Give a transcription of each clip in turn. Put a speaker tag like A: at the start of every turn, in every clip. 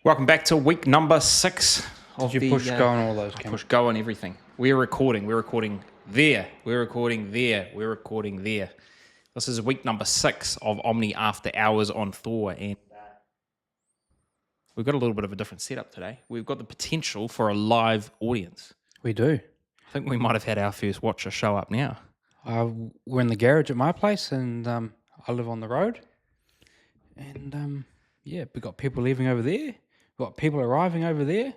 A: Welcome back to week number 6 of
B: Did you push go on all those?
A: I push go on everything. We're recording there. We're recording there. This is week number 6 of Omni After Hours on Thor, and we've got a little bit of a different setup today. We've got the potential for a live audience.
B: We do.
A: I think we might have had our first watcher show up now.
B: We're in the garage at my place, and I live on the road. And we got people leaving over there. We've got people arriving over there.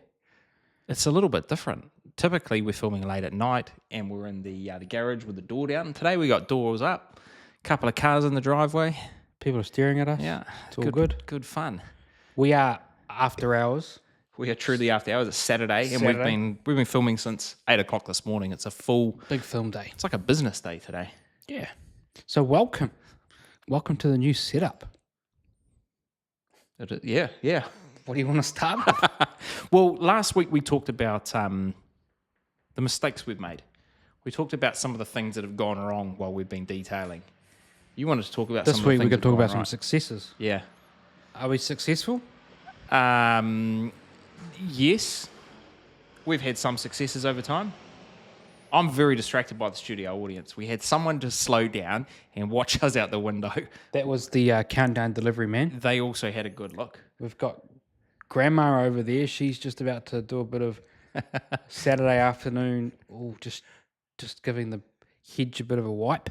A: It's a little bit different. Typically, we're filming late at night, and we're in the garage with the door down. And today, we got doors up, a couple of cars in the driveway.
B: People are staring at us.
A: Yeah,
B: it's all good.
A: Good fun.
B: We are after hours.
A: We are truly after hours. It's Saturday, and we've been filming since 8 o'clock this morning. It's a full
B: big film day.
A: It's like a business day today.
B: Yeah. So welcome to the new setup.
A: Yeah.
B: What do you want to start with?
A: Well, last week we talked about the mistakes we've made. We talked about some of the things that have gone wrong while we've been detailing. You wanted to talk about
B: this
A: some of the
B: week.
A: things
B: We could talk about some
A: right.
B: successes.
A: Yeah.
B: Are we successful?
A: Yes. We've had some successes over time. I'm very distracted by the studio audience. We had someone just slow down and watch us out the window.
B: That was the countdown delivery man.
A: They also had a good look.
B: We've got Grandma over there. She's just about to do a bit of Saturday afternoon. Oh, just giving the hedge a bit of a wipe.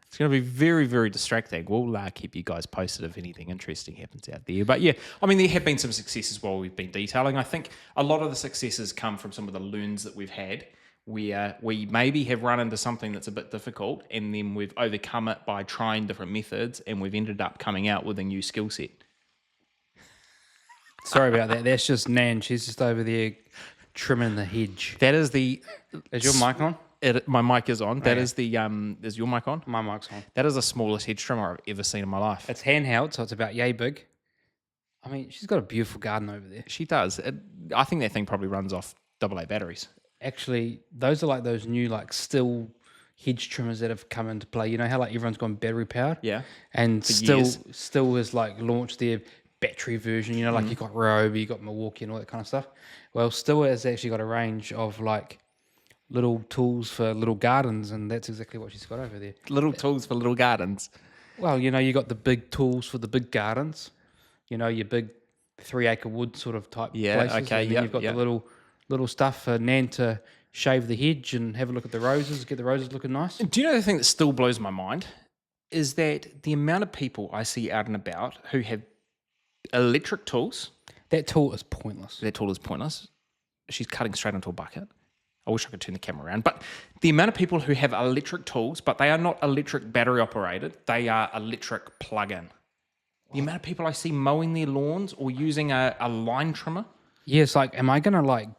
A: It's going to be very, very distracting. We'll keep you guys posted if anything interesting happens out there. But yeah, I mean, there have been some successes while we've been detailing. I think a lot of the successes come from some of the learns that we've had. We maybe have run into something that's a bit difficult, and then we've overcome it by trying different methods, and we've ended up coming out with a new skill set.
B: Sorry about that. That's just Nan. She's just over there trimming the hedge.
A: That is the...
B: Is your mic on?
A: My mic is on. That
B: Okay.
A: is the... Is your mic on?
B: My mic's on.
A: That is the smallest hedge trimmer I've ever seen in my life.
B: It's handheld, so it's about yay big. I mean, she's got a beautiful garden over there.
A: She does. I think that thing probably runs off AA batteries.
B: Actually, those are like those new still hedge trimmers that have come into play. You know how everyone's gone battery powered?
A: Yeah.
B: And
A: For
B: still
A: years.
B: has launched their battery version. You know, you got Ryobi, you got Milwaukee and all that kind of stuff. Well, Still has actually got a range of little tools for little gardens, and that's exactly what she's got over there.
A: Little tools for little gardens.
B: Well, you got the big tools for the big gardens. You know, your big 3-acre wood sort of type places.
A: Okay,
B: And then you've got the little stuff for Nan to shave the hedge and have a look at the roses, get the roses looking nice.
A: Do you know the thing that still blows my mind is that the amount of people I see out and about who have electric tools.
B: That tool is pointless.
A: Their tool is pointless. She's cutting straight into a bucket. I wish I could turn the camera around. But the amount of people who have electric tools, but they are not electric battery operated, they are electric plug-in. The amount of people I see mowing their lawns or using a line trimmer.
B: Yeah, it's am I going to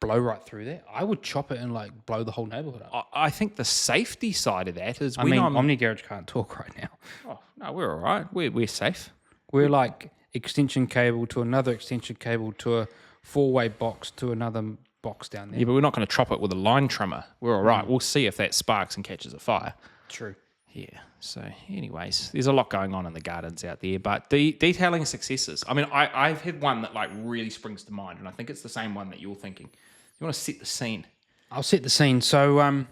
B: blow right through that? I would chop it and blow the whole neighborhood up.
A: I think the safety side of that is
B: Omni Garage can't talk right now.
A: Oh, no, we're all right. We're safe.
B: We're extension cable to another extension cable to a 4-way box to another box down there.
A: Yeah, but we're not going to chop it with a line trimmer. We're all right. We'll see if that sparks and catches a fire.
B: True.
A: Yeah. So anyways, there's a lot going on in the gardens out there, but detailing successes. I mean, I've had one that really springs to mind, and I think it's the same one that you're thinking. You want to set the scene?
B: I'll set the scene. So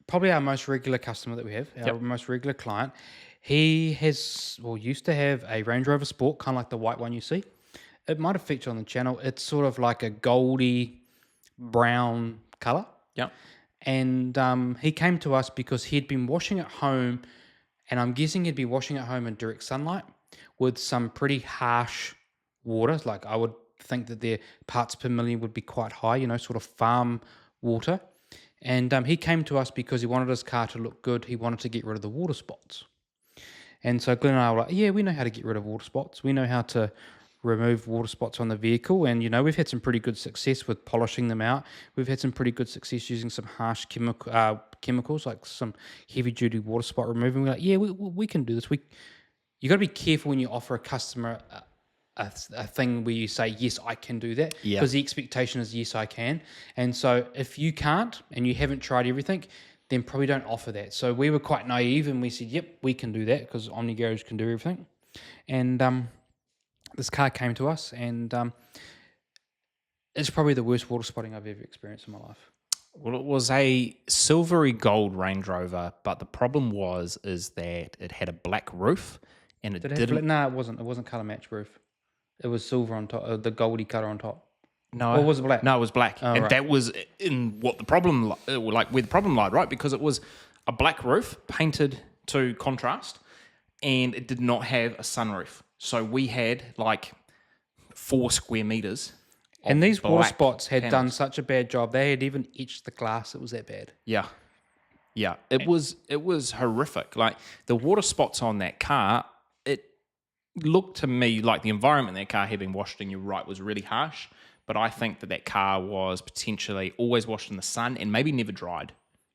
B: probably our most regular customer that we have, our most regular client, he used to have a Range Rover Sport, kind of like the white one you see. It might have featured on the channel. It's sort of like a goldy brown color.
A: Yeah.
B: And he came to us because he'd been washing at home, and I'm guessing he'd be washing at home in direct sunlight with some pretty harsh water. I would think that their parts per million would be quite high, sort of farm water. And he came to us because he wanted his car to look good. He wanted to get rid of the water spots. And so Glenn and I were like, yeah, we know how to get rid of water spots. We know how to remove water spots on the vehicle, and we've had some pretty good success with polishing them out. We've had some pretty good success using some harsh chemicals, like some heavy duty water spot removing. We're like, yeah, we can do this. You got to be careful when you offer a customer a thing where you say, yes, I can do that, because the expectation is, yes, I can. And so if you can't and you haven't tried everything, then probably don't offer that. So we were quite naive, and we said, yep, we can do that because Omni Garage can do everything. And this car came to us, and it's probably the worst water spotting I've ever experienced in my life.
A: Well, it was a silvery gold Range Rover, but the problem is that it had a black roof, and it
B: Did it have
A: didn't.
B: No, it wasn't. It wasn't color match roof. It was silver on top, the goldy color on top.
A: No,
B: Or was it black?
A: no, it was black,
B: Oh,
A: and
B: right.
A: that was in what the problem, like where the problem lied, right? Because it was a black roof painted to contrast, and it did not have a sunroof. So we had like 4 square meters.
B: And these water
A: black
B: spots had done
A: panels.
B: such a bad job. They had even etched the glass. It was that bad.
A: Yeah. Yeah. It was horrific. Like the water spots on that car, it looked to me like the environment that car had been washed in, you're right, was really harsh. But I think that car was potentially always washed in the sun and maybe never dried.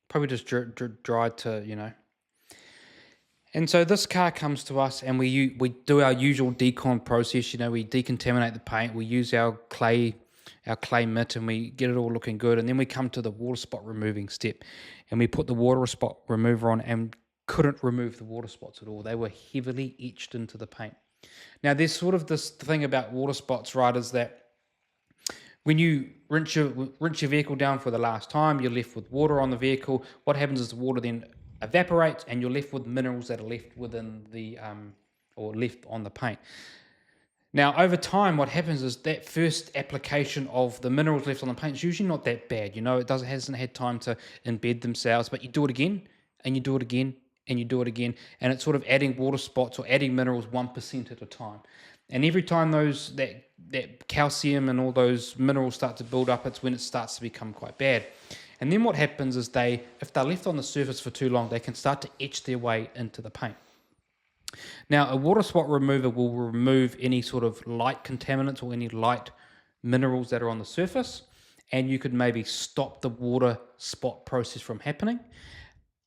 B: Probably just dried to. And so this car comes to us, and we do our usual decon process. We decontaminate the paint. We use our clay mitt, and we get it all looking good. And then we come to the water spot removing step, and we put the water spot remover on, and couldn't remove the water spots at all. They were heavily etched into the paint. Now, there's sort of this thing about water spots, right? Is that when you rinse your vehicle down for the last time, you're left with water on the vehicle. What happens is the water then evaporates, and you're left with minerals that are left within the or left on the paint. Now, over time, what happens is that first application of the minerals left on the paint is usually not that bad. It hasn't had time to embed themselves, but you do it again, and you do it again, and you do it again, and it's sort of adding water spots or adding minerals 1% at a time. And every time that calcium and all those minerals start to build up, it's when it starts to become quite bad. And then what happens is if they're left on the surface for too long, they can start to etch their way into the paint. Now, a water spot remover will remove any sort of light contaminants or any light minerals that are on the surface, and you could maybe stop the water spot process from happening,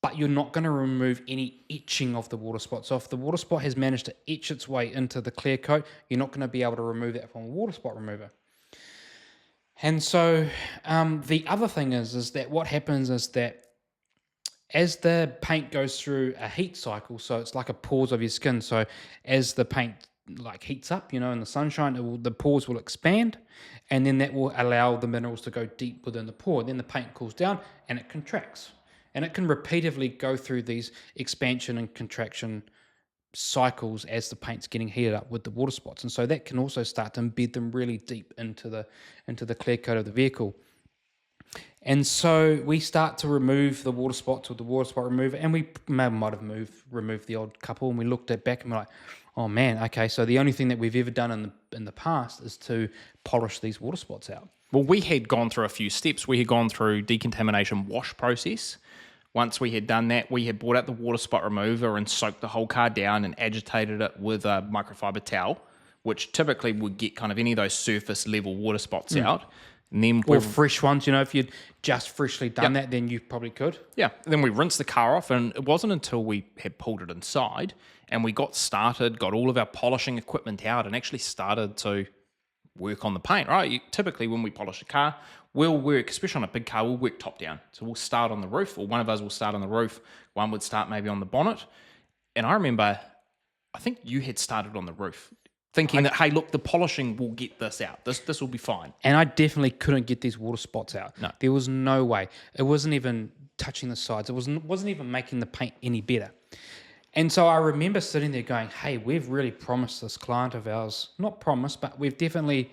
B: but you're not going to remove any etching of the water spot. So if the water spot has managed to etch its way into the clear coat, you're not going to be able to remove that from a water spot remover. And so the other thing is that what happens is that as the paint goes through a heat cycle, so it's like a pores of your skin. So as the paint heats up, in the sunshine, the pores will expand, and then that will allow the minerals to go deep within the pore. Then the paint cools down and it contracts. And it can repeatedly go through these expansion and contraction cycles as the paint's getting heated up with the water spots. And so that can also start to embed them really deep into the clear coat of the vehicle. And so we start to remove the water spots with the water spot remover, and we might have removed the odd couple, and we looked at back and we're like, oh man, okay, so the only thing that we've ever done in the past is to polish these water spots out.
A: Well, we had gone through a few steps. We had gone through decontamination wash process. Once we had done that, we had brought out the water spot remover and soaked the whole car down and agitated it with a microfiber towel, which typically would get kind of any of those surface level water spots out. And then
B: Or fresh ones, if you'd just freshly done that, then you probably could.
A: Yeah, and then we rinsed the car off, and it wasn't until we had pulled it inside and we got all of our polishing equipment out and actually started to work on the paint, right? Typically when we polish a car, we'll work, especially on a big car, we'll work top down. So we'll start on the roof, or one of us will start on the roof, one would start maybe on the bonnet. And I remember, I think you had started on the roof, thinking that, hey, look, the polishing will get this out. This will be fine.
B: And I definitely couldn't get these water spots out.
A: No.
B: There was no way. It wasn't even touching the sides. It wasn't even making the paint any better. And so I remember sitting there going, hey, we've really promised this client of ours, not promised, but we've definitely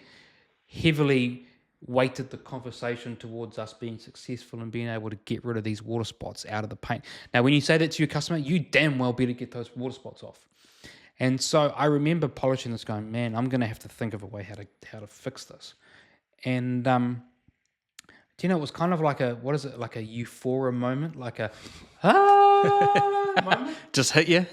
B: heavily weighted the conversation towards us being successful and being able to get rid of these water spots out of the paint. Now, when you say that to your customer, you damn well better get those water spots off. And so I remember polishing this going, man, I'm going to have to think of a way how to fix this. And, it was kind of like like a euphoria moment, like a, moment.
A: Just hit you.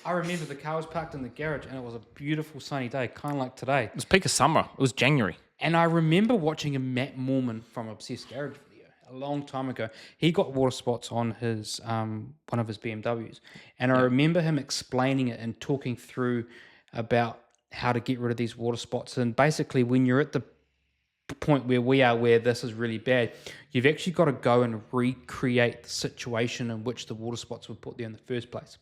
B: I remember the car was parked in the garage and it was a beautiful sunny day, kind of like today.
A: It was peak of summer. It was January.
B: And I remember watching a Matt Moorman from Obsessed Garage video a long time ago. He got water spots on his one of his BMWs. And I remember him explaining it and talking through about how to get rid of these water spots. And basically when you're at the point where we are, where this is really bad, you've actually got to go and recreate the situation in which the water spots were put there in the first place.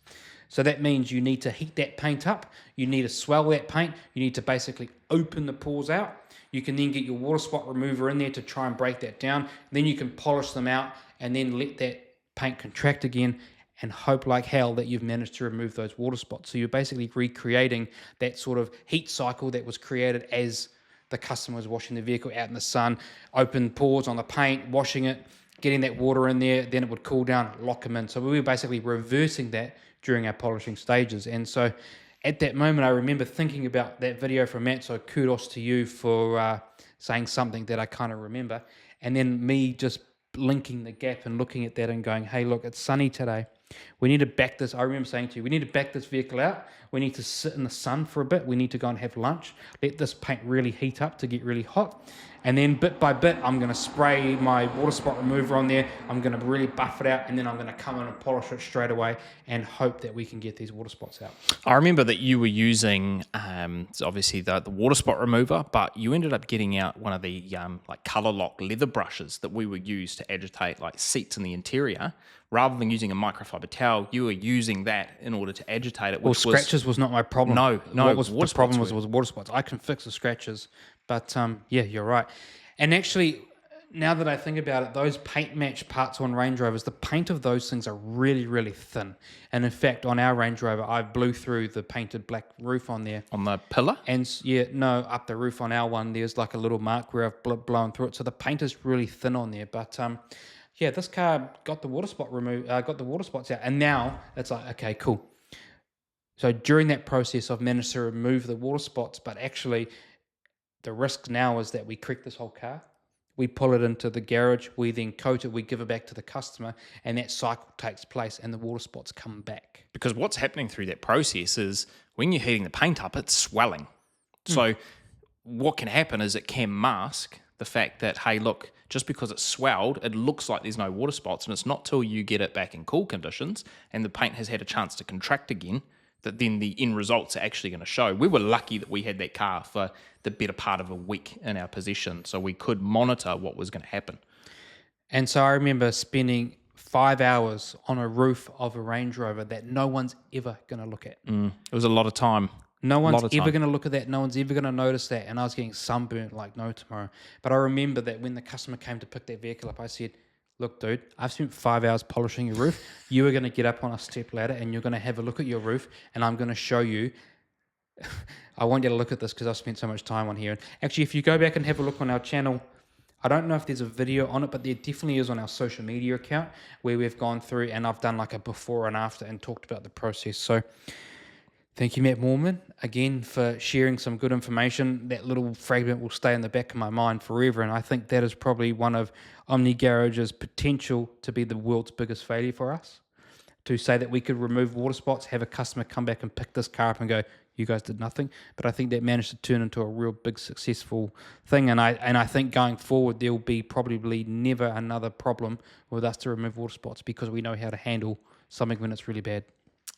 B: So that means you need to heat that paint up, you need to swell that paint, you need to basically open the pores out. You can then get your water spot remover in there to try and break that down. Then you can polish them out and then let that paint contract again and hope like hell that you've managed to remove those water spots. So you're basically recreating that sort of heat cycle that was created as the customer was washing the vehicle out in the sun, open pores on the paint, washing it, getting that water in there, then it would cool down, lock them in. So we were basically reversing that during our polishing stages. And so at that moment, I remember thinking about that video from Matt, so kudos to you for saying something that I kind of remember. And then me just linking the gap and looking at that and going, hey, look, it's sunny today. We need to back this. I remember saying to you, we need to back this vehicle out. We need to sit in the sun for a bit. We need to go and have lunch. Let this paint really heat up to get really hot. And then bit by bit, I'm going to spray my water spot remover on there. I'm going to really buff it out. And then I'm going to come in and polish it straight away and hope that we can get these water spots out.
A: I remember that you were using, obviously, the water spot remover, but you ended up getting out one of the like color lock leather brushes that we would use to agitate like seats in the interior. Rather than using a microfiber towel, you were using that in order to agitate it.
B: Well, scratches was not my problem.
A: No.
B: What was the problem was water spots. I can fix the scratches, but yeah, you're right. And actually, now that I think about it, those paint match parts on Range Rovers, the paint of those things are really, really thin. And in fact, on our Range Rover, I blew through the painted black roof on there.
A: On the pillar?
B: And yeah, no, up the roof on our one, there's like a little mark where I've blown through it. So the paint is really thin on there, but yeah, this car got the water spot removed, got the water spots out, and now it's like, okay, cool. So during that process, I've managed to remove the water spots, but actually, the risk now is that we correct this whole car, we pull it into the garage, we then coat it, we give it back to the customer, and that cycle takes place, and the water spots come back.
A: Because what's happening through that process is when you're heating the paint up, it's swelling. So what can happen is it can mask the fact that, hey, look, just because it's swelled, it looks like there's no water spots, and it's not till you get it back in cool conditions and the paint has had a chance to contract again that then the end results are actually going to show. We were lucky that we had that car for the better part of a week in our possession, so we could monitor what was going to happen.
B: And so I remember spending 5 hours on a roof of a Range Rover that no one's ever going to look at.
A: It was a lot of time.
B: No one's ever going to look at that. No one's ever going to notice that. And I was getting sunburnt like no tomorrow. But I remember that when the customer came to pick that vehicle up, I said, look, dude, I've spent 5 hours polishing your roof. You are going to get up on a step ladder and you're going to have a look at your roof. And I'm going to show you. I want you to look at this because I've spent so much time on here. And actually, if you go back and have a look on our channel, I don't know if there's a video on it, but there definitely is on our social media account where we've gone through and I've done like a before and after and talked about the process. So thank you, Matt Moorman, again, for sharing some good information. That little fragment will stay in the back of my mind forever, and I think that is probably one of Omni Garage's potential to be the world's biggest failure for us. To say that we could remove water spots, have a customer come back and pick this car up and go, you guys did nothing. But I think that managed to turn into a real big successful thing, and I think going forward there will be probably never another problem with us to remove water spots because we know how to handle something when it's really bad.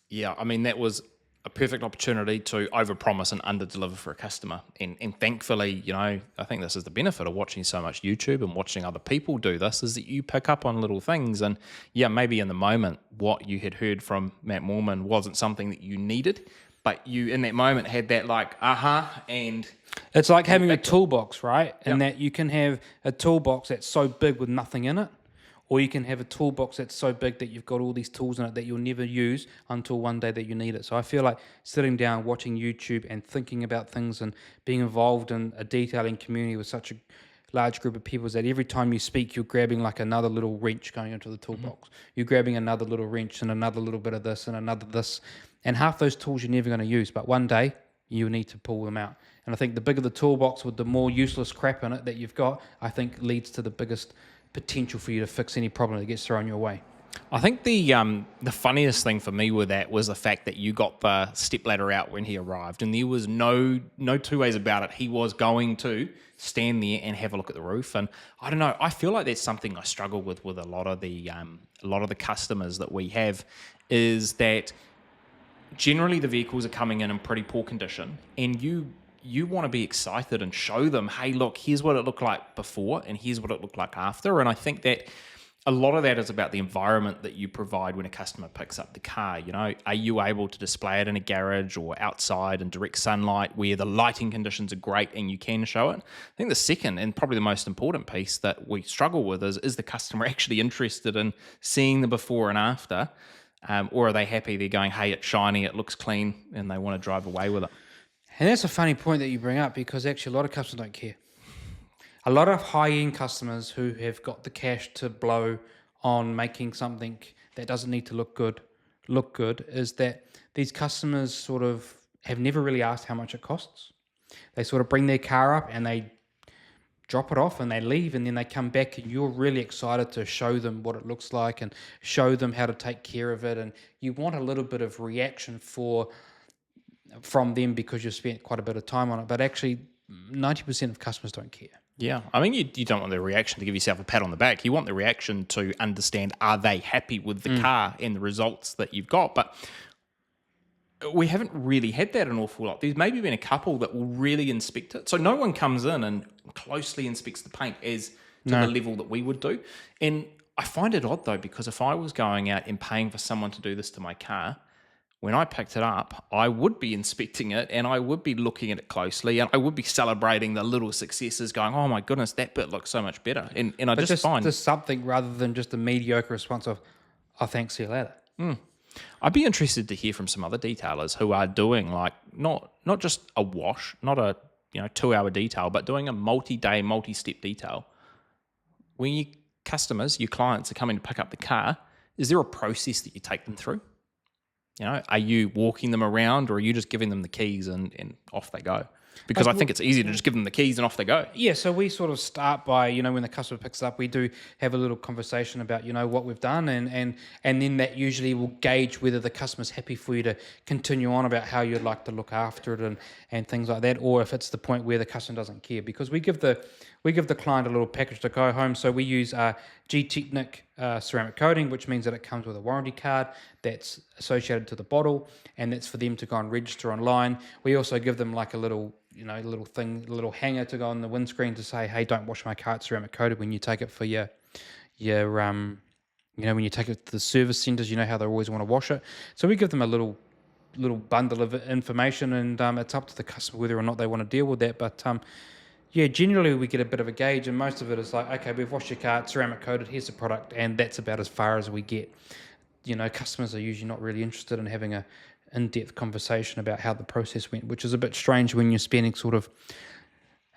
A: Yeah, I mean, that was a perfect opportunity to overpromise and underdeliver for a customer. And thankfully, you know, I think this is the benefit of watching so much YouTube and watching other people do this, is that you pick up on little things. And yeah, maybe in the moment, what you had heard from Matt Moorman wasn't something that you needed, but you in that moment had that like, and
B: it's like having a toolbox, right? And that you can have a toolbox that's so big with nothing in it, or you can have a toolbox that's so big that you've got all these tools in it that you'll never use until one day that you need it. So I feel like sitting down, watching YouTube and thinking about things and being involved in a detailing community with such a large group of people is that every time you speak, you're grabbing like another little wrench going into the toolbox. You're grabbing another little wrench and another little bit of this and another this. And half those tools you're never going to use, but one day you need to pull them out. And I think the bigger the toolbox with the more useless crap in it that you've got, I think leads to the biggest potential for you to fix any problem that gets thrown your way.
A: I think the funniest thing for me with that was the fact that you got the stepladder out when he arrived, and there was no two ways about it. He was going to stand there and have a look at the roof, and I don't know. I feel like that's something I struggle with a lot of the customers that we have, is that generally the vehicles are coming in pretty poor condition, and you you want to be excited and show them, hey, look, here's what it looked like before and here's what it looked like after. And I think that a lot of that is about the environment that you provide when a customer picks up the car. You know, are you able to display it in a garage or outside in direct sunlight where the lighting conditions are great and you can show it? I think the second and probably the most important piece that we struggle with is the customer actually interested in seeing the before and after? Or are they happy? They're going, hey, it's shiny, it looks clean, and they want to drive away with it.
B: And that's a funny point that you bring up, because actually a lot of customers don't care. A lot of high-end customers who have got the cash to blow on making something that doesn't need to look good, is that these customers sort of have never really asked how much it costs. They sort of bring their car up and they drop it off and they leave, and then they come back and you're really excited to show them what it looks like and show them how to take care of it, and you want a little bit of reaction from them because you've spent quite a bit of time on it. But actually 90% of customers don't care.
A: Yeah, I mean, you don't want the reaction to give yourself a pat on the back. You want the reaction to understand, are they happy with the car and the results that you've got? But we haven't really had that an awful lot. There's maybe been a couple that will really inspect it. So no one comes in and closely inspects the paint as to the level that we would do. And I find it odd, though, because if I was going out and paying for someone to do this to my car, when I picked it up, I would be inspecting it and I would be looking at it closely and I would be celebrating the little successes, going, oh my goodness, that bit looks so much better. And I just find...
B: just something rather than just a mediocre response of, oh, thanks, see you later.
A: I'd be interested to hear from some other detailers who are doing like not just a wash, not a 2-hour detail, but doing a multi-day, multi-step detail. When your customers, your clients are coming to pick up the car, is there a process that you take them through? You know, are you walking them around, or are you just giving them the keys and off they go? Because I think it's easy to just give them the keys and off they go.
B: Yeah, so we sort of start by, when the customer picks up, we do have a little conversation about, what we've done, and then that usually will gauge whether the customer's happy for you to continue on about how you'd like to look after it and things like that, or if it's the point where the customer doesn't care. Because we give the client a little package to go home. So we use G-Technic ceramic coating, which means that it comes with a warranty card that's associated to the bottle, and that's for them to go and register online. We also give them like a little little hanger to go on the windscreen to say, hey, don't wash my car, it's ceramic coated, when you take it for your when you take it to the service centers, how they always want to wash it. So we give them a little bundle of information, and it's up to the customer whether or not they want to deal with that. But generally we get a bit of a gauge, and most of it is like, okay, we've washed your car, it's ceramic coated, here's the product, and that's about as far as we get. Customers are usually not really interested in having a in-depth conversation about how the process went, which is a bit strange when you're spending sort of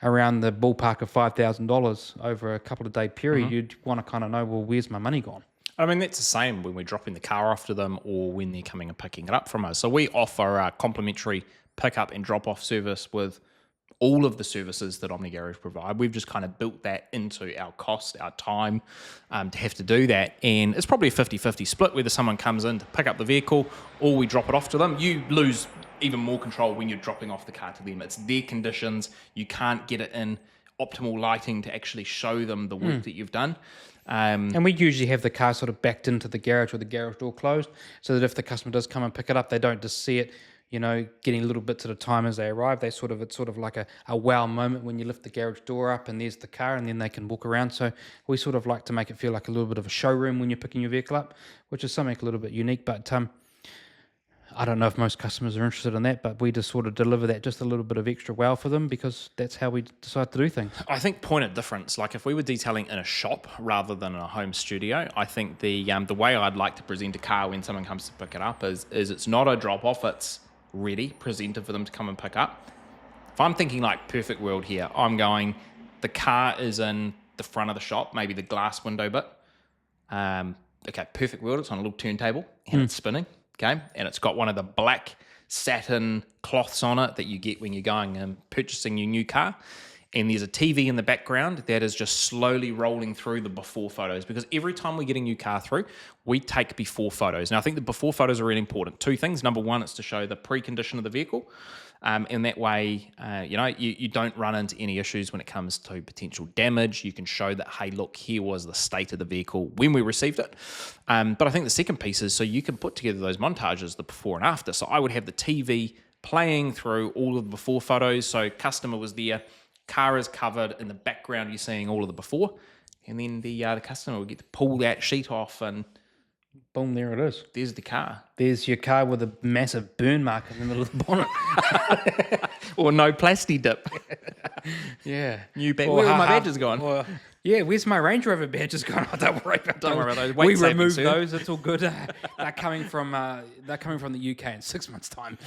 B: around the ballpark of $5,000 over a couple of day period. You'd want to kind of know, well, where's my money gone?
A: I mean, that's the same when we're dropping the car off to them or when they're coming and picking it up from us. So we offer a complimentary pick-up and drop-off service with all of the services that Omni Garage provide. We've just kind of built that into our cost, our time to have to do that. And it's probably a 50-50 split, whether someone comes in to pick up the vehicle or we drop it off to them. You lose even more control when you're dropping off the car to them. It's their conditions. You can't get it in optimal lighting to actually show them the work that you've done.
B: And we usually have the car sort of backed into the garage with the garage door closed, so that if the customer does come and pick it up, they don't just see it getting little bits at a time as they arrive. It's sort of like a wow moment when you lift the garage door up and there's the car, and then they can walk around. So we sort of like to make it feel like a little bit of a showroom when you're picking your vehicle up, which is something a little bit unique. But I don't know if most customers are interested in that, but we just sort of deliver that just a little bit of extra wow for them, because that's how we decide to do things.
A: I think point of difference, like if we were detailing in a shop rather than in a home studio, I think the way I'd like to present a car when someone comes to pick it up is it's not a drop-off, it's ready, presented for them to come and pick up. If I'm thinking like perfect world here, I'm going, the car is in the front of the shop, maybe the glass window bit. Okay, perfect world, it's on a little turntable and it's spinning, okay? And it's got one of the black satin cloths on it that you get when you're going and purchasing your new car. And there's a TV in the background that is just slowly rolling through the before photos, because every time we get a new car through, we take before photos. Now, I think the before photos are really important. Two things. Number one, it's to show the precondition of the vehicle. And that way, you don't run into any issues when it comes to potential damage. You can show that, hey, look, here was the state of the vehicle when we received it. But I think the second piece is so you can put together those montages, the before and after. So I would have the TV playing through all of the before photos. So customer was there, car is covered, in the background you're seeing all of the before, and then the customer will get to pull that sheet off, and
B: Boom, there it is.
A: there's the car.
B: There's your car with a massive burn mark in the middle of the bonnet.
A: Or no plastic dip.
B: Yeah.
A: New badge.
B: Or
A: Where are my
B: half-
A: badges gone?
B: or- yeah, where's my Range Rover badges gone? Oh, don't worry about
A: Don't worry about those.
B: We
A: Weight saving,
B: removed
A: sir.
B: those. It's all good. They're coming from the UK in 6 months' time.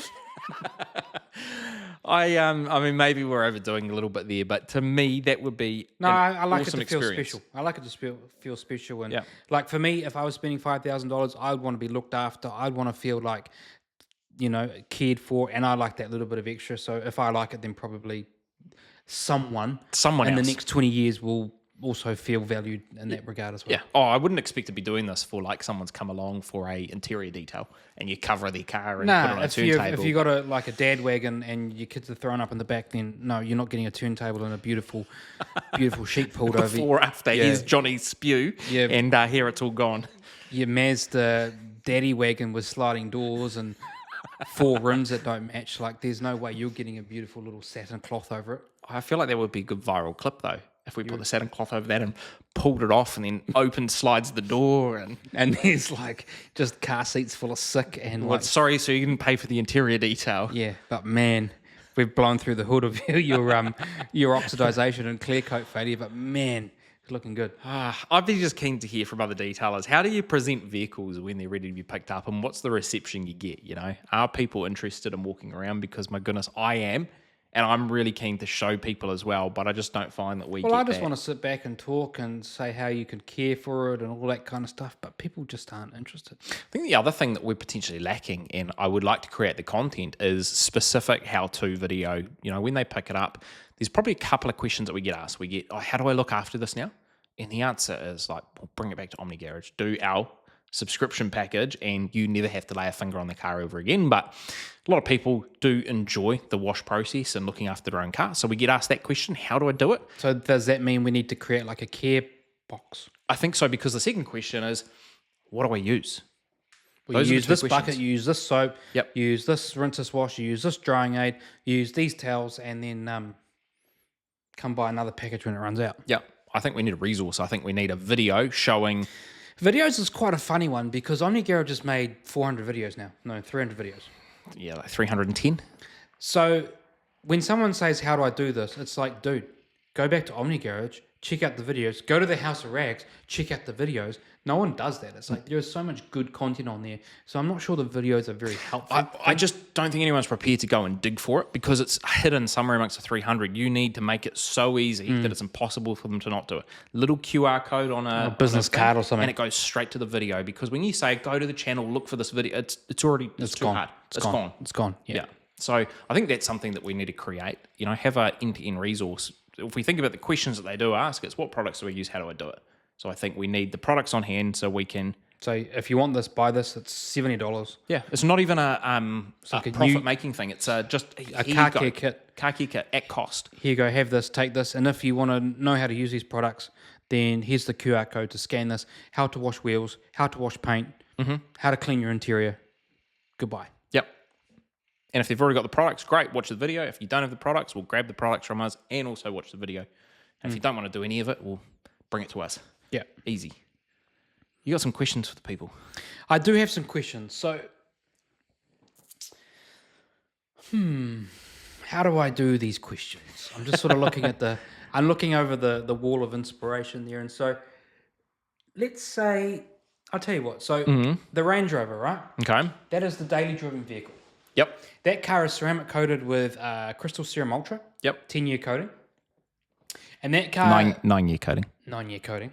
A: I mean, maybe we're overdoing a little bit there, but to me, that would be
B: No, I like
A: awesome
B: it to feel
A: experience.
B: special. I like it to feel special. And
A: Yeah.
B: like for me, if I was spending $5,000, I would want to be looked after. I'd want to feel like, cared for, and I like that little bit of extra. So if I like it, then probably someone in
A: else.
B: the next 20 years will also feel valued in that regard as well.
A: Yeah. Oh, I wouldn't expect to be doing this for like someone's come along for a interior detail and you cover their car and put it on a turntable.
B: If you got a dad wagon and your kids are thrown up in the back, then no, you're not getting a turntable and a beautiful sheet pulled over.
A: Before, after, here's Johnny's spew,
B: Yeah.
A: and here it's all gone.
B: Your Mazda daddy wagon with sliding doors and 4 rims that don't match. Like, there's no way you're getting a beautiful little satin cloth over it.
A: I feel like that would be a good viral clip though. If we put the satin cloth over that and pulled it off and then opened, slides the door and...
B: And there's like just car seats full of sick and
A: Well,
B: like,
A: sorry, so you didn't pay for the interior detail.
B: yeah, but man, we've blown through the hood of your oxidization and clear coat failure, but man, it's looking good.
A: I'd be just keen to hear from other detailers. How do you present vehicles when they're ready to be picked up, and what's the reception you get, Are people interested in walking around? Because my goodness, I am, and I'm really keen to show people as well, but I just don't find that we
B: Well,
A: get
B: I just
A: that.
B: want to sit back and talk and say how you can care for it and all that kind of stuff, but people just aren't interested.
A: I think the other thing that we're potentially lacking, and I would like to create the content, is specific how-to video. When they pick it up, there's probably a couple of questions that we get asked. We get, how do I look after this now? And the answer is like, well, bring it back to Omni Garage, do our subscription package, and you never have to lay a finger on the car over again. But a lot of people do enjoy the wash process and looking after their own car. So we get asked that question, how do I do it?
B: So does that mean we need to create like a care box?
A: I think so, because the second question is, what do I use?
B: Well,
A: Those are
B: you
A: the
B: use
A: two
B: this
A: questions.
B: bucket, you use this soap,
A: Yep.
B: you use this rinse this wash, you use this drying aid, you use these towels, and then come buy another package when it runs out.
A: Yeah, I think we need a resource. I think we need a video showing...
B: Videos is quite a funny one because Omni Garage has made 400 videos now. No, 300 videos.
A: Yeah, like 310.
B: So when someone says, how do I do this? It's like, dude, go back to Omni Garage, check out the videos, go to the House of Rags, check out the videos. No one does that. It's like there's so much good content on there. So I'm not sure the videos are very helpful.
A: I just don't think anyone's prepared to go and dig for it because it's hidden somewhere amongst the 300. You need to make it so easy that it's impossible for them to not do it. Little QR code on a
B: business
A: thing,
B: card or something.
A: and it goes straight to the video. Because when you say go to the channel, look for this video, it's too
B: gone.
A: hard.
B: It's gone. It's gone.
A: Yeah. So I think that's something that we need to create. Have an end-to-end resource. If we think about the questions that they do ask, it's what products do we use? How do I do it? So I think we need the products on hand so we can.
B: So if you want this, buy this. It's $70.
A: Yeah, it's not even a
B: like a
A: profit-making thing. It's just
B: A car care kit.
A: Car care kit at cost.
B: Here you go. Have this. Take this. And if you want to know how to use these products, then here's the QR code to scan this. How to wash wheels. How to wash paint. How to clean your interior. Goodbye.
A: Yep. And if they've already got the products, great. Watch the video. If you don't have the products, we'll grab the products from us and also watch the video. And if you don't want to do any of it, we'll bring it to us.
B: Yeah.
A: Easy. You got some questions for the people?
B: I do have some questions. So, how do I do these questions? I'm just sort of looking at I'm looking over the wall of inspiration there. And so, let's say, I'll tell you what. So, the Range Rover, right?
A: Okay.
B: That is the daily driven vehicle.
A: Yep.
B: That car is ceramic coated with Crystal Serum Ultra.
A: Yep.
B: 10-year coating. And that car...
A: 9-year coating.
B: 9-year coating.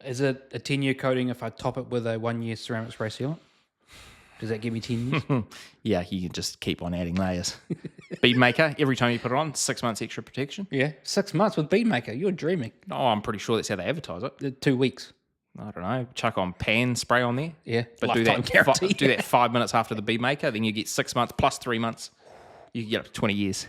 B: Is it a 10-year coating if I top it with a 1-year ceramic spray sealant? Does that give me 10 years?
A: Yeah, you can just keep on adding layers. Bead maker, every time you put it on, 6 months extra protection.
B: Yeah. 6 months with Bead Maker. You're dreaming.
A: Oh, I'm pretty sure that's how they advertise it.
B: 2 weeks.
A: I don't know. Chuck on pan spray on there.
B: Yeah.
A: But do
B: Lifetime
A: that,
B: guarantee.
A: do that 5 minutes after the bead maker, then you get 6 months plus 3 months. You can get up to 20 years.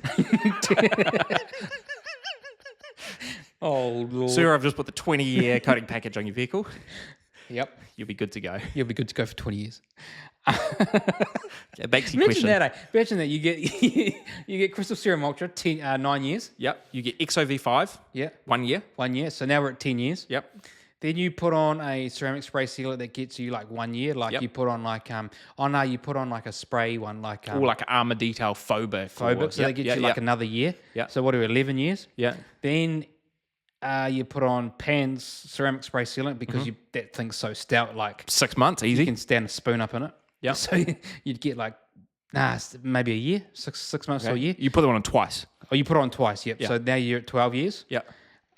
B: Oh, Lord.
A: Sir, I've just put the 20-year coating package on your vehicle.
B: Yep.
A: You'll be good to go.
B: You'll be good to go for 20 years.
A: It begs the
B: Imagine
A: question.
B: that, Imagine that you get you get Crystal Serum Ultra 9 years.
A: Yep. You get XOV5.
B: Yeah.
A: 1 year.
B: 1 year. So now we're at 10 years.
A: Yep.
B: Then you put on a ceramic spray sealer that gets you like 1 year. Like
A: Yep.
B: you put on like you put on like a spray one like
A: Or like an Armour Detail Phobic.
B: Phobic, so they get you like another year.
A: Yeah.
B: So what are we, 11 years?
A: Yeah.
B: Then you put on Pan's ceramic spray sealant because that thing's so stout, like
A: 6 months,
B: you
A: easy.
B: can stand a spoon up in it.
A: Yeah.
B: So you'd get like maybe a year, six months or a year.
A: You put them on twice.
B: Oh, you put it on twice, yep.
A: Yeah.
B: So now you're at 12 years.
A: Yeah.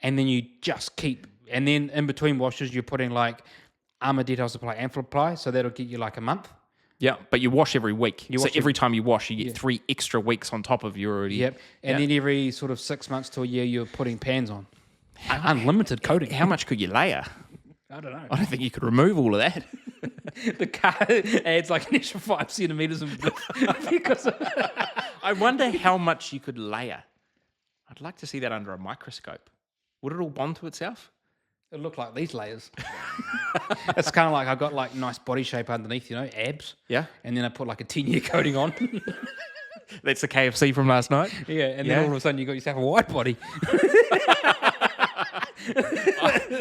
B: And then you just keep, and then in between washes, you're putting like Armour Detail Supply Amplify, so that'll get you like a month.
A: Yeah, but you wash every week. So
B: wash
A: every time you wash, you get 3 extra weeks on top of your already.
B: Yep. And then every sort of 6 months to a year, you're putting Pans on. Unlimited coating.
A: How much could you layer?
B: I don't know.
A: I don't think you could remove all of that.
B: The car adds like an extra 5 centimeters of because
A: I wonder how much you could layer. I'd like to see that under a microscope. Would it all bond to itself?
B: it looked like these layers. It's kind of like I've got like nice body shape underneath, abs.
A: Yeah.
B: And then I put like a 10-year coating on.
A: That's the KFC from last night.
B: Yeah, and then all of a sudden you got yourself a white body.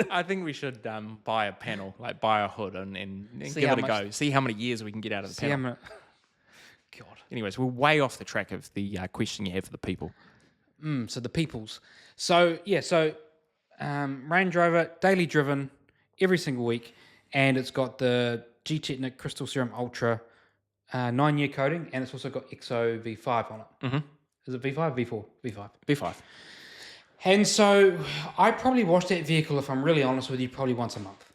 A: I think we should buy a panel, like buy a hood and give it a go. See how many years we can get out of the panel.
B: God.
A: Anyways, we're way off the track of the question you have for the people.
B: So the peoples. So Range Rover, daily driven, every single week, and it's got the G-Technic Crystal Serum Ultra 9-year coating, and it's also got XO V5 on it. Mm-hmm. Is it V5? V4? V5.
A: V5.
B: And so I probably wash that vehicle, if I'm really honest with you, probably once a month.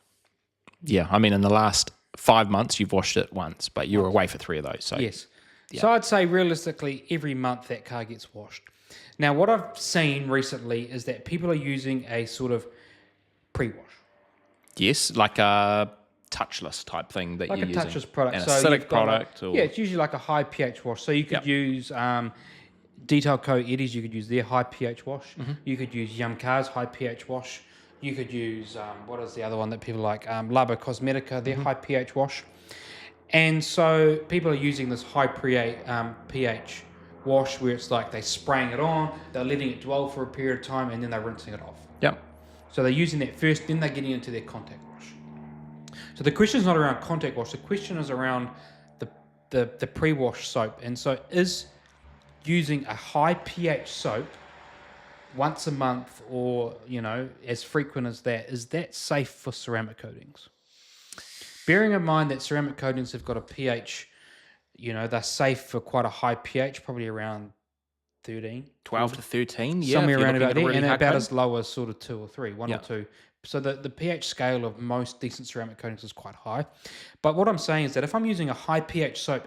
A: Yeah, I mean, in the last 5 months, you've washed it once, but you were away for 3 of those. So
B: Yes. Yeah. So I'd say realistically, every month that car gets washed. Now, what I've seen recently is that people are using a sort of pre-wash.
A: Yes, like a touchless type thing that
B: Like
A: you're
B: a
A: using.
B: touchless product.
A: An
B: So
A: acidic
B: you've got
A: product.
B: yeah, it's usually like a high pH wash. So you could use Detail Co. Eddies, you could use their high pH wash. Mm-hmm. You could use Yum Cars high pH wash. You could use, what is the other one that people like? Labo Cosmetica, their high pH wash. And so people are using this high pH wash where it's like they're spraying it on, they're letting it dwell for a period of time, and then they're rinsing it off.
A: Yep.
B: So they're using that first, then they're getting into their contact wash. So the question is not around contact wash, the question is around the pre-wash soap. And so is using a high pH soap once a month or, as frequent as that, is that safe for ceramic coatings? Bearing in mind that ceramic coatings have got a pH, they're safe for quite a high pH, probably around 13.
A: 12 to 13, yeah.
B: Somewhere around about there,
A: really
B: and
A: hard
B: about
A: coat.
B: as low as sort of 2 or 3, 1 or 2. So the pH scale of most decent ceramic coatings is quite high. But what I'm saying is that if I'm using a high pH soap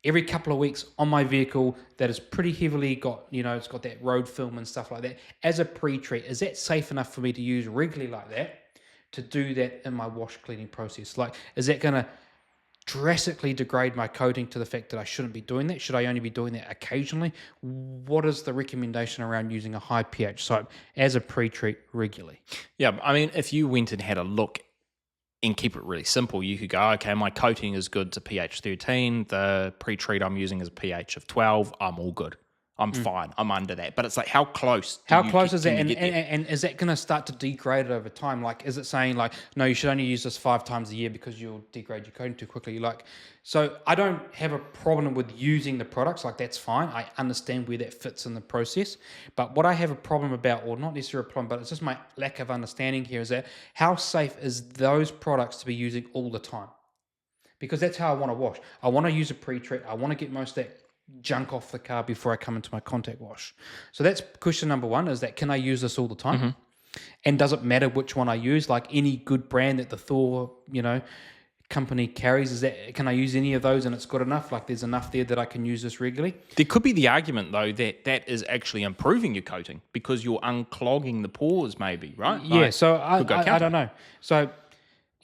B: every couple of weeks on my vehicle that is pretty heavily got, it's got that road film and stuff like that, as a pre-treat, is that safe enough for me to use regularly like that, to do that in my wash cleaning process? Like, is that going to drastically degrade my coating to the fact that I shouldn't be doing that? Should I only be doing that occasionally? What is the recommendation around using a high pH soap as a pre-treat regularly?
A: Yeah, I mean, if you went and had a look and keep it really simple, you could go, okay, my coating is good to pH 13. The pre-treat I'm using is a pH of 12. I'm all good. I'm fine. I'm under that. But it's like, how close?
B: How close is that? And is that going to start to degrade it over time? Like, is it saying like, no, you should only use this 5 times a year because you'll degrade your coating too quickly? Like, so I don't have a problem with using the products. Like, that's fine. I understand where that fits in the process. But what I have a problem about, or not necessarily a problem, but it's just my lack of understanding here, is that how safe is those products to be using all the time? Because that's how I want to wash. I want to use a pre-treat. I want to get most of that junk off the car before I come into my contact wash. So that's question number 1, is that can I use this all the time? Mm-hmm. And does it matter which one I use? Like any good brand that the Thor, company carries, can I use any of those and it's good enough? Like there's enough there that I can use this regularly?
A: There could be the argument, though, that is actually improving your coating because you're unclogging the pores maybe, right?
B: Yeah,
A: like,
B: so I don't know. So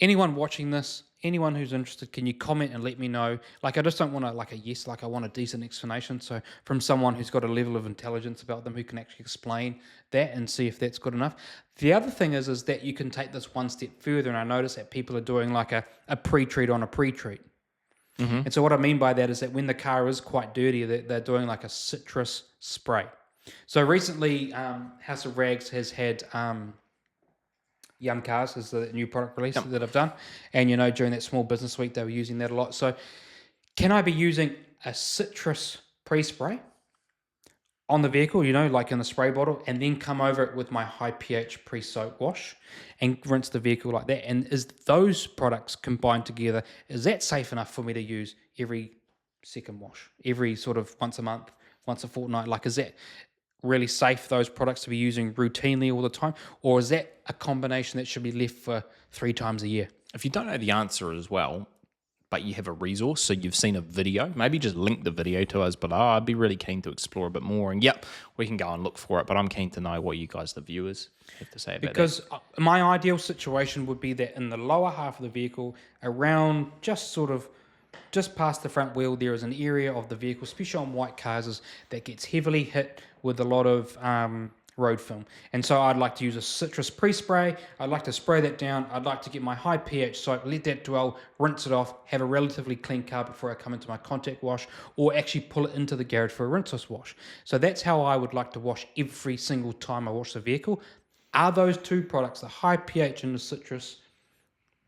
B: anyone watching this, anyone who's interested, can you comment and let me know? Like, I just don't want a yes, like I want a decent explanation. So from someone who's got a level of intelligence about them who can actually explain that and see if that's good enough. The other thing is that you can take this one step further, and I notice that people are doing like a pre-treat on a pre-treat. And so what I mean by that is that when the car is quite dirty, they're doing like a citrus spray. So recently, House of Rags has had Yum Cars is the new product release that I've done. And, during that small business week, they were using that a lot. So can I be using a citrus pre-spray on the vehicle, like in the spray bottle, and then come over it with my high pH pre-soak wash and rinse the vehicle like that? And is those products combined together, is that safe enough for me to use every second wash, every sort of once a month, once a fortnight? Like, is that really safe, those products to be using routinely all the time? Or is that a combination that should be left for 3 times a year?
A: If you don't know the answer as well, but you have a resource, so you've seen a video, maybe just link the video to us below. I'd be really keen to explore a bit more. And we can go and look for it, but I'm keen to know what you guys, the viewers, have to say about
B: because my ideal situation would be that in the lower half of the vehicle, around just past the front wheel, there is an area of the vehicle, especially on white cars, that gets heavily hit with a lot of road film. And so I'd like to use a citrus pre-spray. I'd like to spray that down. I'd like to get my high pH soap, let that dwell, rinse it off, have a relatively clean car before I come into my contact wash, or actually pull it into the garage for a rinseless wash. So that's how I would like to wash every single time I wash the vehicle. Are those two products, the high pH and the citrus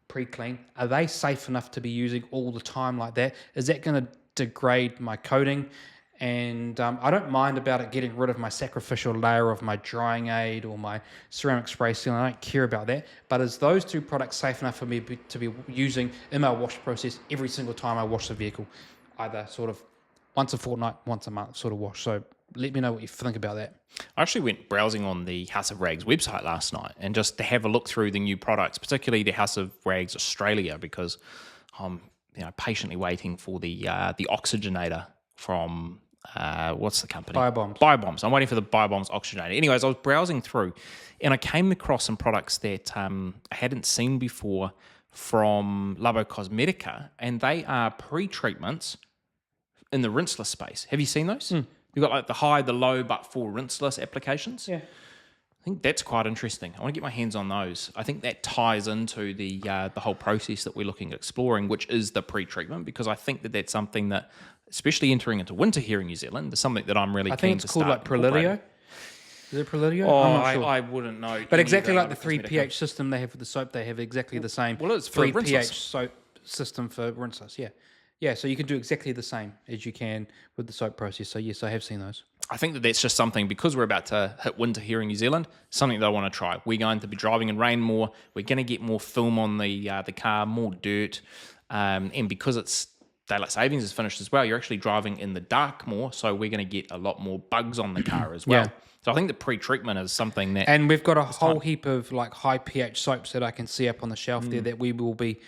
B: pre-clean, are they safe enough to be using all the time like that? Is that going to degrade my coating? And I don't mind about it getting rid of my sacrificial layer of my drying aid or my ceramic spray sealant. I don't care about that. But is those two products safe enough for me to be using in my wash process every single time I wash the vehicle? Either sort of once a fortnight, once a month sort of wash. So let me know what you think about that.
A: I actually went browsing on the House of Rags website last night and just to have a look through the new products, particularly the House of Rags Australia, because I'm patiently waiting for the oxygenator from what's the company? Biobombs. I'm waiting for the Biobombs oxygenator. Anyways, I was browsing through and I came across some products that I hadn't seen before from Labo Cosmetica, and they are pre-treatments in the rinseless space. Have you seen those? You've got like the high, the low, but for rinseless applications.
B: Yeah.
A: I think that's quite interesting. I want to get my hands on those. I think that ties into the whole process that we're looking at exploring, which is the pre-treatment, because I think that that's something that, especially entering into winter here in New Zealand, is something that I'm really keen to start.
B: I think it's called like Prelitio. Is it Prelitio?
A: Oh,
B: I'm not sure.
A: I wouldn't know.
B: But exactly like the 3 pH system they have with the soap, they have exactly the same
A: it's for
B: 3
A: rinseless.
B: pH soap system for rinseless. Yeah. Yeah, so you can do exactly the same as you can with the soap process. So yes, I have seen those.
A: I think that that's just something, because we're about to hit winter here in New Zealand, something that I want to try. We're going to be driving in rain more. We're going to get more film on the car, more dirt. And because it's daylight savings is finished as well, you're actually driving in the dark more. So we're going to get a lot more bugs on the car as well.
B: Yeah.
A: So I think the pre-treatment is something that...
B: And we've got a whole heap of like high pH soaps that I can see up on the shelf there that we will be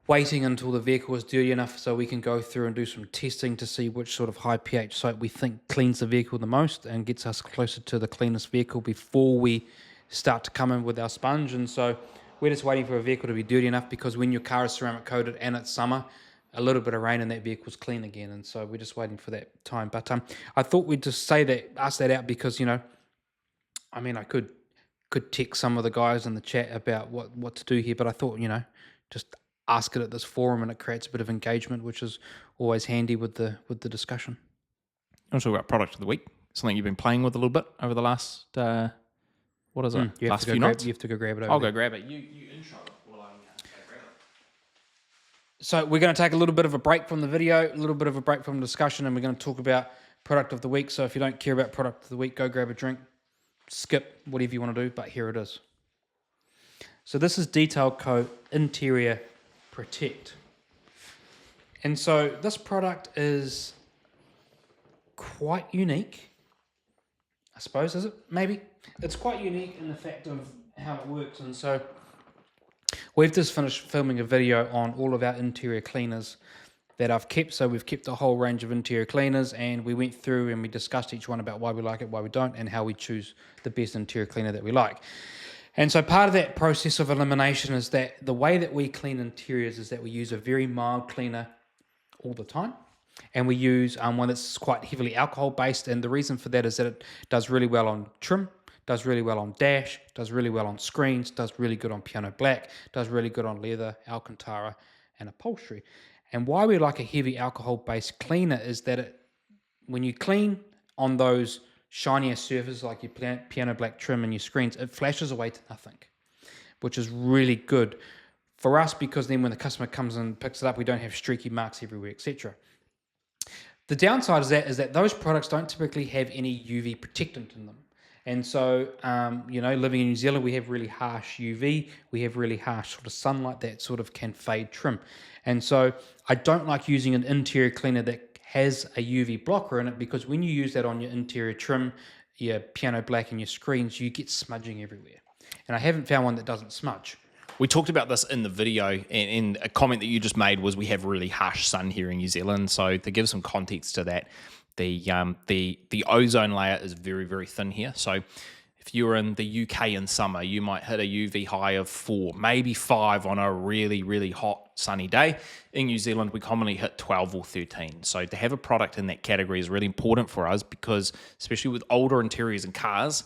B: waiting until the vehicle is dirty enough so we can go through and do some testing to see which sort of high pH soap we think cleans the vehicle the most and gets us closer to the cleanest vehicle before we start to come in with our sponge. And so we're just waiting for a vehicle to be dirty enough, because when your car is ceramic coated and it's summer, a little bit of rain and that vehicle's clean again. And so we're just waiting for that time. But I thought we'd just ask that out because, I could text some of the guys in the chat about what to do here, but I thought, just ask it at this forum, and it creates a bit of engagement, which is always handy with the discussion.
A: I want to talk about product of the week, something you've been playing with a little bit over the last, what is it, last few nights?
B: You have to go grab it over
A: I'll
B: there.
A: go grab it. You intro it while I go grab it.
B: So we're going to take a little bit of a break from the video, a little bit of a break from the discussion, and we're going to talk about product of the week. So if you don't care about product of the week, go grab a drink, skip whatever you want to do, but here it is. So this is Detail Co. Interior Protect. And so this product is quite unique, I suppose, is it? Maybe. It's quite unique in the fact of how it works. And so we've just finished filming a video on all of our interior cleaners that I've kept. So we've kept a whole range of interior cleaners, and we went through and we discussed each one about why we like it, why we don't, and how we choose the best interior cleaner that we like. And so part of that process of elimination is that the way that we clean interiors is that we use a very mild cleaner all the time. And we use one that's quite heavily alcohol based. And the reason for that is that it does really well on trim, does really well on dash, does really well on screens, does really good on piano black, does really good on leather, Alcantara, and upholstery. And why we like a heavy alcohol-based cleaner is that when you clean on those shinier surfaces like your piano black trim and your screens, it flashes away to nothing, which is really good for us because then when the customer comes and picks it up, we don't have streaky marks everywhere, etc. The downside is that those products don't typically have any UV protectant in them. And so, living in New Zealand, we have really harsh UV. We have really harsh sort of sunlight that sort of can fade trim. And so I don't like using an interior cleaner that has a UV blocker in it because when you use that on your interior trim, your piano black and your screens, you get smudging everywhere. And I haven't found one that doesn't smudge.
A: We talked about this in the video, and a comment that you just made was we have really harsh sun here in New Zealand. So to give some context to that, the ozone layer is very, very thin here. So if you're in the UK in summer, you might hit a UV high of 4, maybe 5 on a really, really hot sunny day. In New Zealand, we commonly hit 12 or 13. So to have a product in that category is really important for us because, especially with older interiors and cars,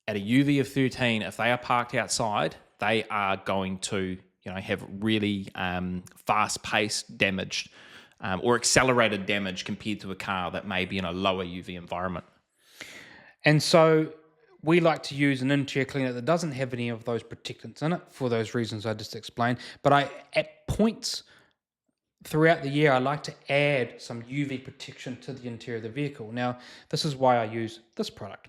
A: at a UV of 13, if they are parked outside, they are going to have really fast-paced damage or accelerated damage compared to a car that may be in a lower UV environment.
B: And so we like to use an interior cleaner that doesn't have any of those protectants in it for those reasons I just explained. But at points throughout the year, I like to add some UV protection to the interior of the vehicle. Now, this is why I use this product.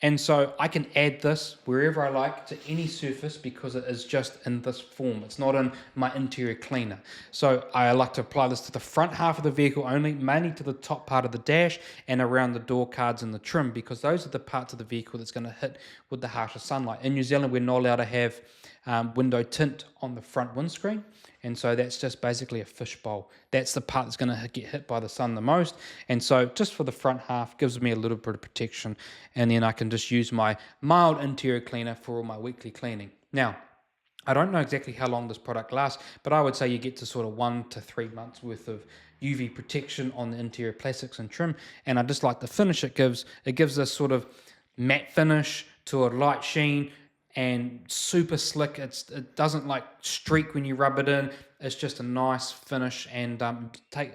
B: And so I can add this wherever I like to any surface because it is just in this form. It's not in my interior cleaner. So I like to apply this to the front half of the vehicle only, mainly to the top part of the dash and around the door cards and the trim because those are the parts of the vehicle that's going to hit with the harsher sunlight. In New Zealand, we're not allowed to have window tint on the front windscreen. And so that's just basically a fishbowl. That's the part that's going to get hit by the sun the most. And so just for the front half, gives me a little bit of protection. And then I can just use my mild interior cleaner for all my weekly cleaning. Now, I don't know exactly how long this product lasts, but I would say you get to sort of 1 to 3 months worth of UV protection on the interior plastics and trim. And I just like the finish it gives. It gives this sort of matte finish to a light sheen, and super slick. It doesn't like streak when you rub it in. It's just a nice finish and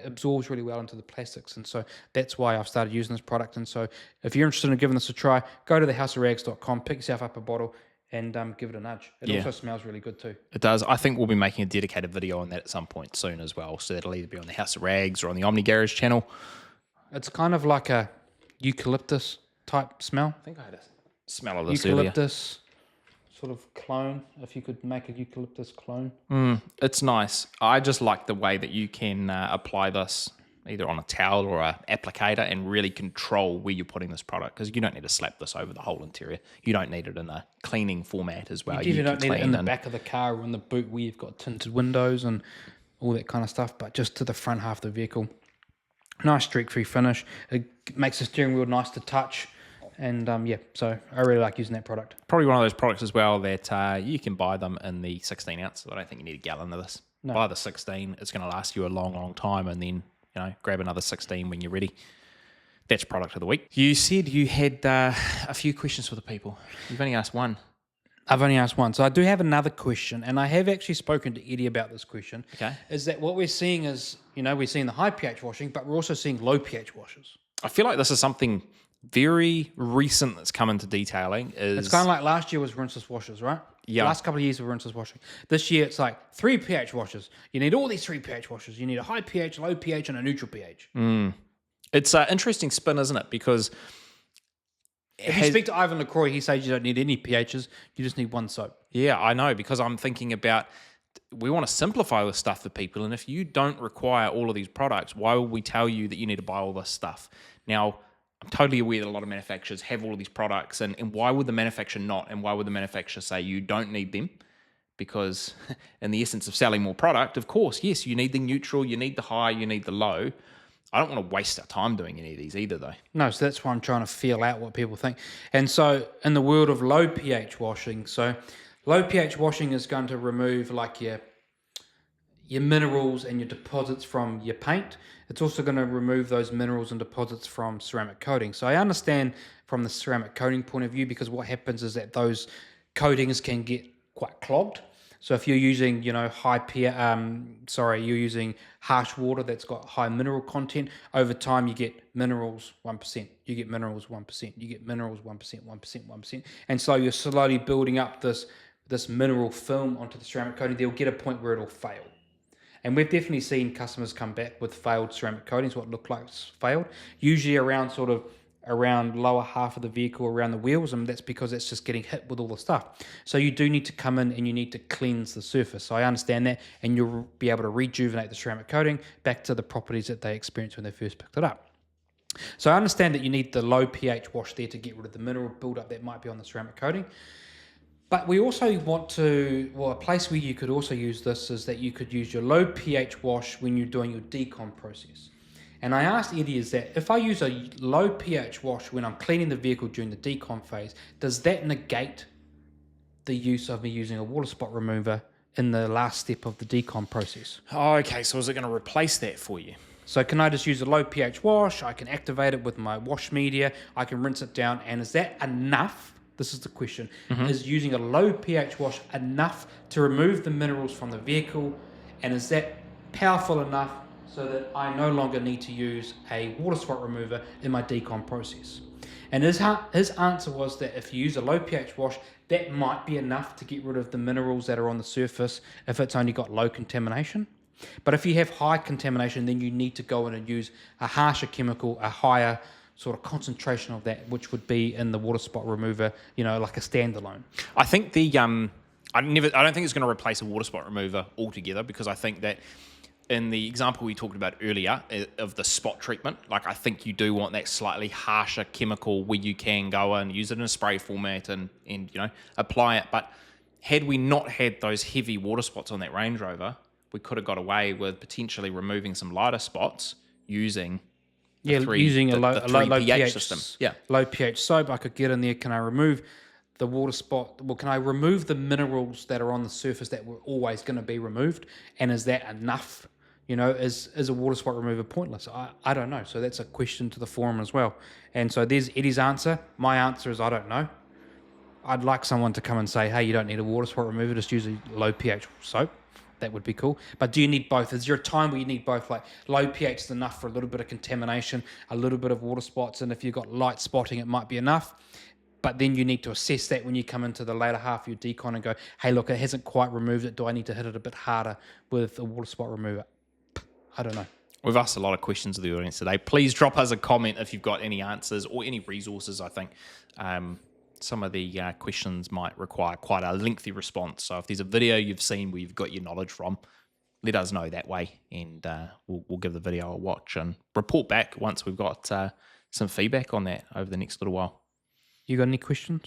B: absorbs really well into the plastics. And so that's why I've started using this product. And so if you're interested in giving this a try, go to thehouseofrags.com, pick yourself up a bottle and give it a nudge. It also smells really good too.
A: It does. I think we'll be making a dedicated video on that at some point soon as well. So that'll either be on the House of Rags or on the Omni Garage channel.
B: It's kind of like a eucalyptus type smell.
A: I think I had a smell of this earlier.
B: Eucalyptus sort of clone, if you could make a eucalyptus clone.
A: It's nice. I just like the way that you can apply this either on a towel or a applicator and really control where you're putting this product because you don't need to slap this over the whole interior. You don't need it in a cleaning format as well.
B: You don't need it in the back of the car or in the boot where you've got tinted windows and all that kind of stuff, but just to the front half of the vehicle. Nice streak-free finish. It makes the steering wheel nice to touch. And so I really like using that product.
A: Probably one of those products as well that you can buy them in the 16 ounce. So I don't think you need a gallon of this. No. Buy the 16. It's going to last you a long, long time. And then, grab another 16 when you're ready. That's product of the week. You said you had a few questions for the people. You've only asked one.
B: I've only asked one. So I do have another question. And I have actually spoken to Eddie about this question.
A: Okay.
B: Is that what we're seeing is, we're seeing the high pH washing, but we're also seeing low pH washers.
A: I feel like this is something very recent that's come into detailing.
B: It's kind of like last year was rinseless washers, right?
A: Yeah.
B: The last couple of years were rinseless washing. This year it's like 3 pH washers. You need all these 3 pH washers. You need a high pH, low pH, and a neutral pH.
A: It's an interesting spin, isn't it? Because
B: if you speak to Ivan LaCroix, he says you don't need any pHs. You just need one soap.
A: Yeah, I know, because I'm thinking about we want to simplify this stuff for people. And if you don't require all of these products, why would we tell you that you need to buy all this stuff? Now, I'm totally aware that a lot of manufacturers have all of these products, and why would the manufacturer not? And why would the manufacturer say you don't need them? Because in the essence of selling more product, of course, yes, you need the neutral, you need the high, you need the low. I don't want to waste our time doing any of these either, though.
B: No, so that's why I'm trying to feel out what people think. And so in the world of low pH washing, so low pH washing is going to remove like your minerals and your deposits from your paint. It's also going to remove those minerals and deposits from ceramic coating. So I understand from the ceramic coating point of view, because what happens is that those coatings can get quite clogged. So if you're using, you're using harsh water that's got high mineral content, over time you get minerals 1%, you get minerals 1%, you get minerals 1%, 1%, 1%. And so you're slowly building up this mineral film onto the ceramic coating. There'll get a point where it'll fail. And we've definitely seen customers come back with failed ceramic coatings, what looked like failed, usually around lower half of the vehicle, around the wheels, and that's because it's just getting hit with all the stuff. So you do need to come in and you need to cleanse the surface. So I understand that, and you'll be able to rejuvenate the ceramic coating back to the properties that they experienced when they first picked it up. So I understand that you need the low pH wash there to get rid of the mineral buildup that might be on the ceramic coating. But we also a place where you could also use this is that you could use your low pH wash when you're doing your decon process. And I asked Eddie, is that if I use a low pH wash when I'm cleaning the vehicle during the decon phase, does that negate the use of me using a water spot remover in the last step of the decon process?
A: Oh, okay, so is it going to replace that for you?
B: So can I just use a low pH wash? I can activate it with my wash media. I can rinse it down. And is that enough? This is the question. Is using a low pH wash enough to remove the minerals from the vehicle? And is that powerful enough so that I no longer need to use a water spot remover in my decon process? And his answer was that if you use a low pH wash, that might be enough to get rid of the minerals that are on the surface if it's only got low contamination. But if you have high contamination, then you need to go in and use a harsher chemical, a higher sort of concentration of that, which would be in the water spot remover, like a standalone.
A: I think I don't think it's going to replace a water spot remover altogether, because I think that in the example we talked about earlier of the spot treatment, like I think you do want that slightly harsher chemical where you can go and use it in a spray format and apply it. But had we not had those heavy water spots on that Range Rover, we could have got away with potentially removing some lighter spots using
B: using a low pH
A: system.
B: Low pH soap. I could get in there. Can I remove the water spot? Well, can I remove the minerals that are on the surface that were always going to be removed? And is that enough? Is a water spot remover pointless? I don't know. So that's a question to the forum as well. And so there's Eddie's answer. My answer is I don't know. I'd like someone to come and say, hey, you don't need a water spot remover, just use a low pH soap. That would be cool. But do you need both? Is there a time where you need both? Like low pH is enough for a little bit of contamination, a little bit of water spots, and if you've got light spotting, it might be enough. But then you need to assess that when you come into the later half of your decon and go, hey, look, it hasn't quite removed it. Do I need to hit it a bit harder with a water spot remover? I don't know.
A: We've asked a lot of questions of the audience today. Please drop us a comment if you've got any answers or any resources. I think some of the questions might require quite a lengthy response. So if there's a video you've seen where you've got your knowledge from, let us know that way, and we'll give the video a watch and report back once we've got some feedback on that over the next little while.
B: You got any questions?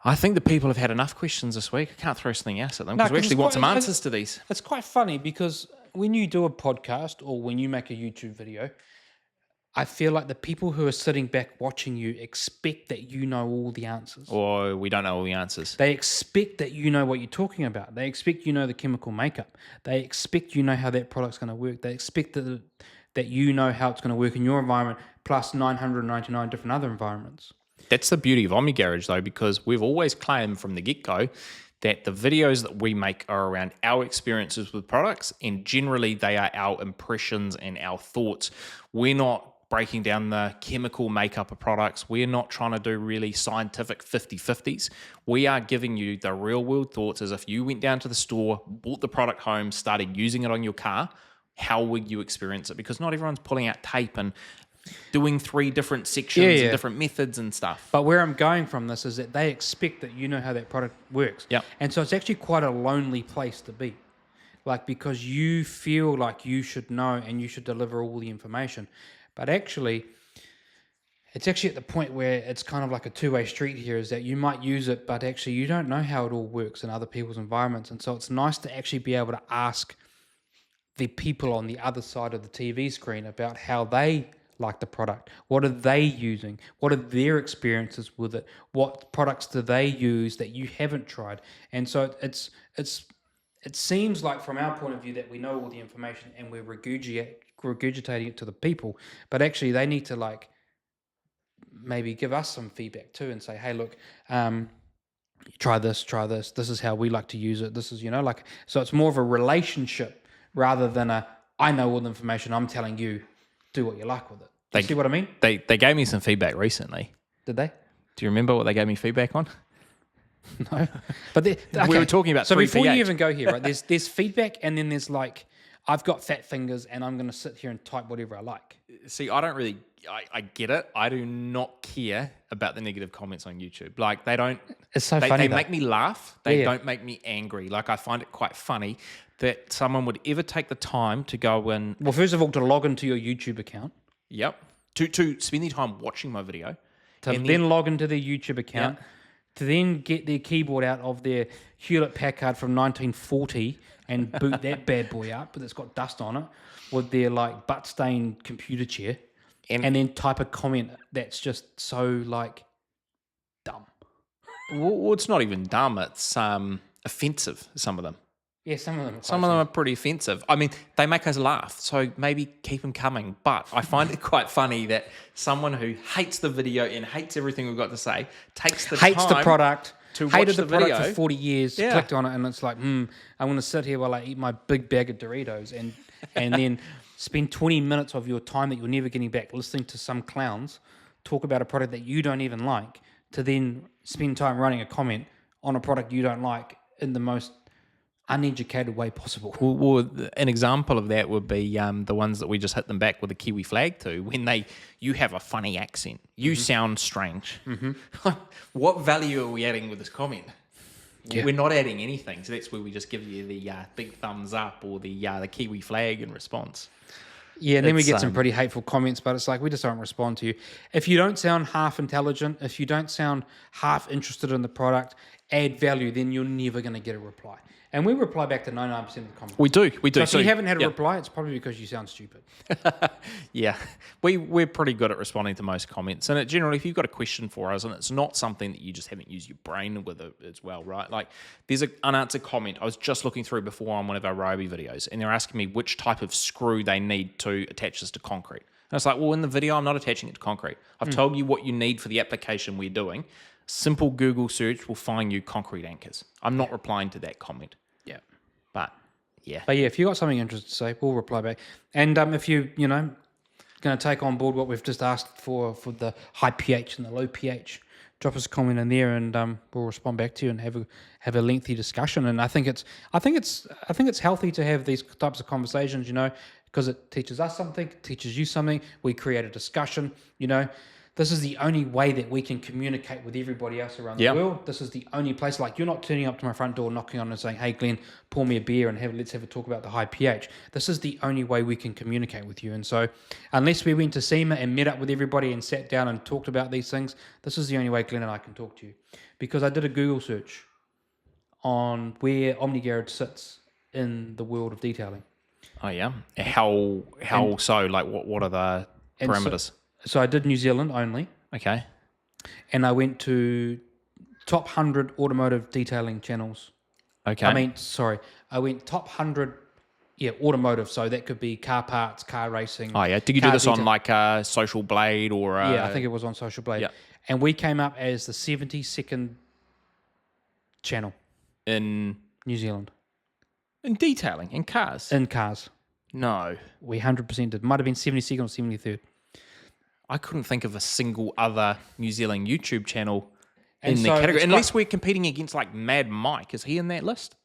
A: I think the people have had enough questions this week. I can't throw something else at them because we actually want some answers to these.
B: It's quite funny because when you do a podcast or when you make a YouTube video, I feel like the people who are sitting back watching you expect that you know all the answers.
A: Or we don't know all the answers.
B: They expect that you know what you're talking about. They expect you know the chemical makeup. They expect you know how that product's going to work. They expect that you know how it's going to work in your environment plus 999 different other environments.
A: That's the beauty of Omni Garage, though, because we've always claimed from the get-go that the videos that we make are around our experiences with products, and generally they are our impressions and our thoughts. We're not breaking down the chemical makeup of products. We're not trying to do really scientific 50-50s. We are giving you the real world thoughts as if you went down to the store, bought the product home, started using it on your car. How would you experience it? Because not everyone's pulling out tape and doing 3 different sections and different methods and stuff.
B: But where I'm going from this is that they expect that you know how that product works.
A: Yep.
B: And so it's actually quite a lonely place to be. Like, because you feel like you should know and you should deliver all the information. But actually, it's actually at the point where it's kind of like a two-way street here, is that you might use it, but actually you don't know how it all works in other people's environments. And so it's nice to actually be able to ask the people on the other side of the TV screen about how they like the product. What are they using? What are their experiences with it? What products do they use that you haven't tried? And so it seems like from our point of view that we know all the information and we're regurgitating it to the people, but actually they need to maybe give us some feedback too and say, hey, look, try this, this is how we like to use it, this is, like, so it's more of a relationship rather than I know all the information, I'm telling you, do what you like with it. Do you see what I mean?
A: They gave me some feedback recently.
B: Did they?
A: Do you remember what they gave me feedback on?
B: No. But okay.
A: We were talking about
B: so
A: 3pH.
B: before you even go here, right, there's feedback, and then there's like, I've got fat fingers and I'm going to sit here and type whatever I like.
A: See, I don't really, I get it. I do not care about the negative comments on YouTube. Like, they don't.
B: It's so
A: they,
B: funny,
A: They
B: though.
A: make me laugh. They
B: Yeah.
A: don't make me angry. Like, I find it quite funny that someone would ever take the time to go and,
B: Well, first of all, to log into your YouTube account,
A: to spend their time watching my video.
B: to
A: And
B: then log into their YouTube account, to then get their keyboard out of their Hewlett Packard from 1940 and boot that bad boy up, but it's got dust on it, with their like butt-stained computer chair, and then type a comment that's just so like dumb.
A: Well, it's not even dumb. It's offensive, some of them.
B: Yeah, some of them.
A: Some of them are pretty offensive. I mean, they make us laugh, so maybe keep them coming. But I find it quite funny that someone who hates the video and hates everything we've got to say takes the
B: hates
A: time
B: the product,
A: to watch
B: hated the,
A: the
B: product
A: video.
B: for 40 years,
A: Yeah.
B: clicked on it, and it's like, I'm going to sit here while I eat my big bag of Doritos and then spend 20 minutes of your time that you're never getting back listening to some clowns talk about a product that you don't even like, to then spend time writing a comment on a product you don't like in the most uneducated way possible.
A: Well, an example of that would be the ones that we just hit them back with a Kiwi flag to, when you have a funny accent, you sound strange. What value are we adding with this comment?
B: Yeah.
A: We're not adding anything, so that's where we just give you the big thumbs up or the Kiwi flag in response.
B: Yeah, and then we
A: It's,
B: get some pretty hateful comments, but it's like, we just don't respond to you. If you don't sound half intelligent, if you don't sound half interested in the product, add value, then you're never going to get a reply. And we reply back to 99% of the comments.
A: We do.
B: So if you haven't had a reply, it's probably because you sound stupid.
A: Yeah, we're pretty good at responding to most comments, and generally, if you've got a question for us, and it's not something that you just haven't used your brain with it as well, right? Like, there's an unanswered comment I was just looking through before on one of our Ryobi videos, and they're asking me which type of screw they need to attach this to concrete. And it's like, well, in the video, I'm not attaching it to concrete. I've told you what you need for the application we're doing. Simple Google search will find you concrete anchors. I'm not replying to that comment.
B: Yeah.
A: But yeah,
B: If you got something interesting to say, we'll reply back. And if you going to take on board what we've just asked for the high pH and the low pH, drop us a comment in there, and we'll respond back to you and have a lengthy discussion. And I think it's healthy to have these types of conversations, because it teaches us something, it teaches you something. We create a discussion. This is the only way that we can communicate with everybody else around the world. This is the only place. Like, you're not turning up to my front door, knocking on and saying, "Hey, Glenn, pour me a beer and let's have a talk about the high pH." This is the only way we can communicate with you. And so, unless we went to SEMA and met up with everybody and sat down and talked about these things, this is the only way Glenn and I can talk to you. Because I did a Google search on where Omni Garage sits in the world of detailing.
A: oh yeah. How so? Like, what are the parameters?
B: So I did New Zealand only.
A: Okay.
B: And I went to top 100 automotive detailing channels.
A: Okay.
B: I went top 100, automotive. So that could be car parts, car racing.
A: Oh yeah. Did you do this on like Social Blade or?
B: Yeah, I think it was on Social Blade.
A: Yeah.
B: And we came up as the 72nd channel
A: in
B: New Zealand
A: detailing in cars.
B: in cars.
A: No,
B: We 100% did. Might have been 72nd or 73rd.
A: I couldn't think of a single other New Zealand YouTube channel
B: And
A: in
B: so
A: the category,
B: it's
A: unless we're competing against like Mad Mike. Is he in that list?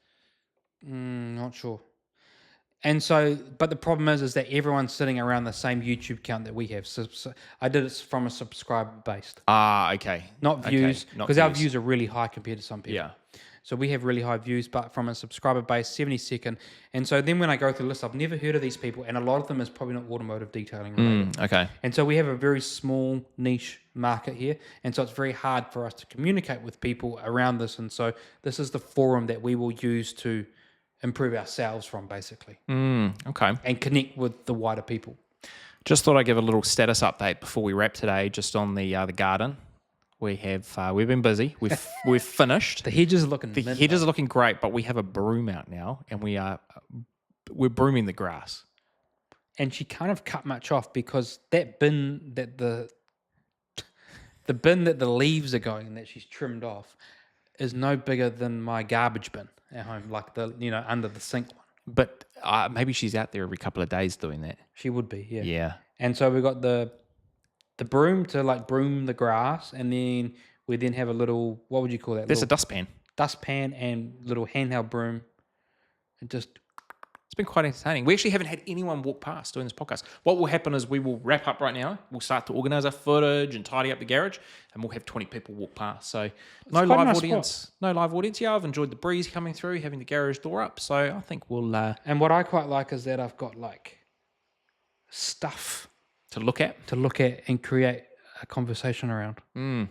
B: Not sure. And so, but the problem is that everyone's sitting around the same YouTube count that we have. So I did it from a subscriber based,
A: Ah, okay.
B: not
A: Okay,
B: views,
A: not
B: because our
A: views.
B: views are really high compared to some people.
A: Yeah.
B: So we have really high views, but from a subscriber base, 72nd. And so then when I go through the list, I've never heard of these people, and a lot of them is probably not automotive detailing related.
A: Okay.
B: And so we have a very small niche market here. And so it's very hard for us to communicate with people around this. And so this is the forum that we will use to improve ourselves from, basically,
A: Okay.
B: and connect with the wider people.
A: Just thought I'd give a little status update before we wrap today, just on the garden. We've been busy. We've finished.
B: The hedges are looking
A: The hedges are looking great, but we have a broom out now, and we're brooming the grass.
B: And she can't have cut much off because that bin that the bin that the leaves are going in, that she's trimmed off, is no bigger than my garbage bin at home, like the under the sink one.
A: But maybe she's out there every couple of days doing that.
B: She would be, yeah.
A: Yeah.
B: And so we got the broom to like broom the grass, and then we have a little, what would you call that?
A: There's a
B: little
A: dustpan.
B: dustpan and little handheld broom. And just
A: It's been quite entertaining. We actually haven't had anyone walk past doing this podcast. What will happen is we will wrap up right now. We'll start to organise our footage and tidy up the garage, and we'll have 20 people walk past. So no
B: quite a
A: live
B: nice
A: audience.
B: spot.
A: No live audience. Yeah, I've enjoyed the breeze coming through, having the garage door up. So I think we'll
B: and what I quite like is that I've got like stuff
A: to look at.
B: and create a conversation around.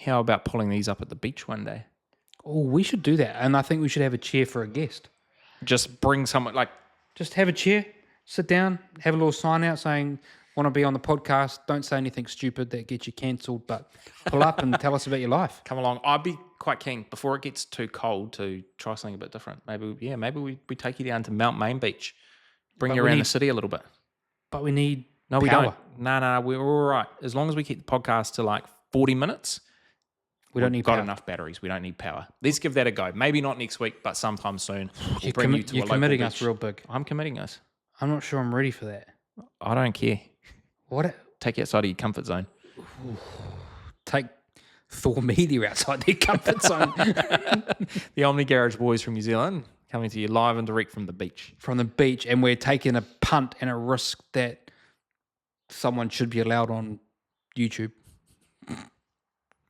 A: How about pulling these up at the beach one day?
B: Oh, we should do that. And I think we should have a chair for a guest.
A: Just bring someone like.
B: Just have a chair, sit down, have a little sign out saying, want to be on the podcast. Don't say anything stupid that gets you cancelled, but pull up and tell us about your life.
A: Come along. I'd be quite keen before it gets too cold to try something a bit different. Maybe we take you down to Mount Main Beach, bring you around the city a little bit.
B: But we need
A: we
B: power.
A: don't. No, we're all right. As long as we keep the podcast to like 40 minutes,
B: We don't need
A: got
B: power.
A: enough batteries. We don't need power. Let's give that a go. Maybe not next week, but sometime soon. We'll bring you to a
B: You're
A: local
B: committing
A: beach.
B: us real big.
A: I'm committing us.
B: I'm not sure I'm ready for that.
A: I don't care.
B: What?
A: Take you outside of your comfort zone.
B: Take Thor Media outside their comfort zone.
A: The Omni Garage boys from New Zealand coming to you live and direct from the beach.
B: From the beach, and we're taking a punt and a risk that someone should be allowed on YouTube.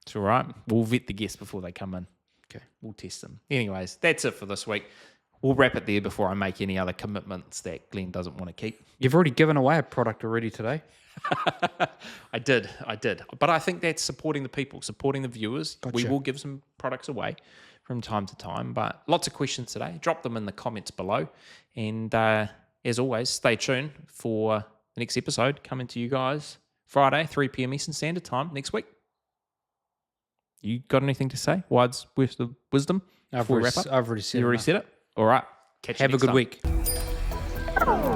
A: It's all right. We'll vet the guests before they come in.
B: Okay.
A: We'll test them. Anyways, that's it for this week. We'll wrap it there before I make any other commitments that Glenn doesn't want to keep.
B: You've already given away a product already today.
A: I did. But I think that's supporting the people, supporting the viewers.
B: Gotcha.
A: We will give some products away from time to time. But lots of questions today. Drop them in the comments below. And as always, stay tuned for the next episode coming to you guys Friday, 3 p.m. Eastern Standard Time next week. You got anything to say? Words with the wisdom?
B: I've
A: before we
B: already,
A: wrap up?
B: I've already said
A: You already
B: enough.
A: said it? All right. Catch you
B: Have a
A: next
B: good
A: time.
B: week.